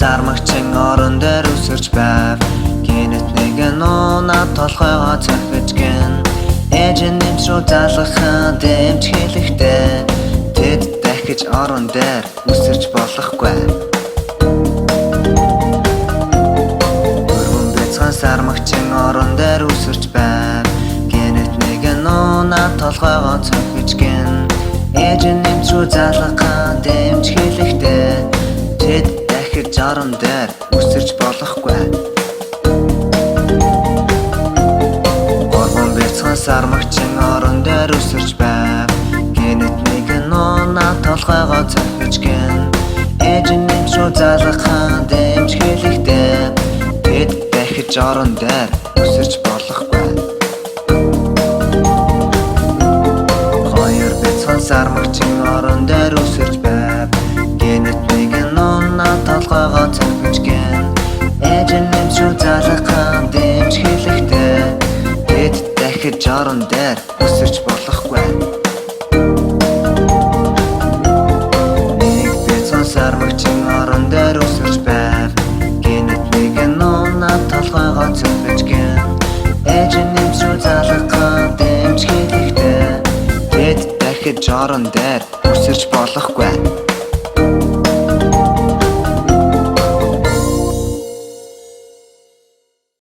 сармагчин орон дээр үсэрч байв. Гинэт нэгэн унаад толгойгоо цохиж гин. Ээж нь нэмшрүү залгахад дэмж хэлэхдээ тэд дахиж орон дээр үсэрч болохгүй. Өргөн бяцхан сармагчин орон дээр үсэрч байв. Гинэт нэгэн унаад толгойгоо цохиж гин. Ээж нь нэмшрүү залгахад дэмж хэлэхдээ тэд дахиж орон дээр үсэрч болохгүй. Сармагчин орон дээр үсэрч байв. Гинэт нэгэн унаад толгойгоо цохиж гин. Ээж нь нэмшрүү залгахад дэмж хэлэхдээ тэд дахиж орон дээр үсэрч болохгүй. Хоёр бяцхан сармагчин орон дээр үсэрч байв. Гинэт нэгэн унаад толгойгоо цохиж гин. Ээж нь нэмшрүү залгахад дэмж хэлэхдээ тэд дахиж орон дээр үсэрч болохгүй. Нэг бяцхан сармагчин орон дээр үсэрч байв. Гинэт нэгэн унаад толгойгоо цохиж гин. Ээж нь нэмшрүү залгахад дэмж хэлэхдээ тэд дахиж орон дээр үсэрч болохгүй.